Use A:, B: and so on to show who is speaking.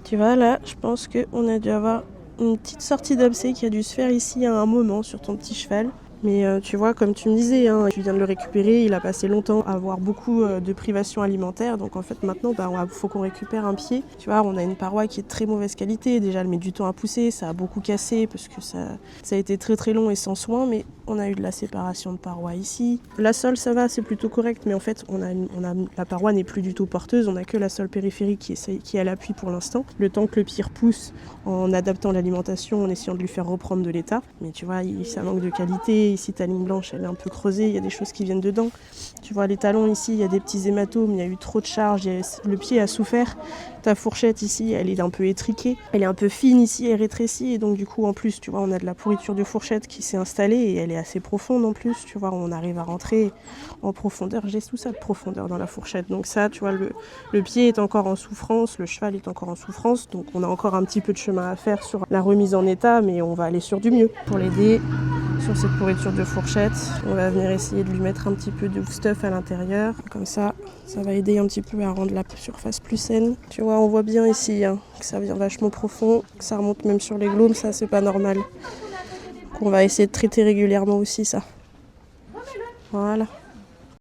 A: Tu vois, là, je pense qu'on a dû avoir une petite sortie d'abcès qui a dû se faire ici à un moment sur ton petit cheval. Mais tu vois, comme tu me disais, hein, tu viens de le récupérer, il a passé longtemps à avoir beaucoup de privations alimentaires. Donc en fait maintenant, faut qu'on récupère un pied. Tu vois, on a une paroi qui est de très mauvaise qualité. Déjà, elle met du temps à pousser, ça a beaucoup cassé parce que ça a été très très long et sans soin. Mais on a eu de la séparation de parois ici. La sole, ça va, c'est plutôt correct. Mais en fait, la paroi n'est plus du tout porteuse. On n'a que la sole périphérique qui est à l'appui pour l'instant. Le temps que le pied repousse en adaptant l'alimentation, en essayant de lui faire reprendre de l'état. Mais tu vois, ça manque de qualité. Ici, ta ligne blanche, elle est un peu creusée. Il y a des choses qui viennent dedans. Tu vois, les talons ici, il y a des petits hématomes. Il y a eu trop de charge. Le pied a souffert. Ta fourchette ici, elle est un peu étriquée. Elle est un peu fine ici et rétrécie. Et donc, du coup, en plus, tu vois, on a de la pourriture de fourchette qui s'est installée. Et elle est assez profonde en plus. Tu vois, on arrive à rentrer en profondeur. J'ai tout ça de profondeur dans la fourchette. Donc ça, tu vois, le pied est encore en souffrance. Le cheval est encore en souffrance. Donc on a encore un petit peu de chemin à faire sur la remise en état. Mais on va aller sur du mieux pour l'aider. Sur cette pourriture de fourchette, on va venir essayer de lui mettre un petit peu de stuff à l'intérieur. Comme ça va aider un petit peu à rendre la surface plus saine. Tu vois, on voit bien ici que ça vient vachement profond, que ça remonte même sur les glaumes, ça c'est pas normal. Donc on va essayer de traiter régulièrement aussi ça. Voilà.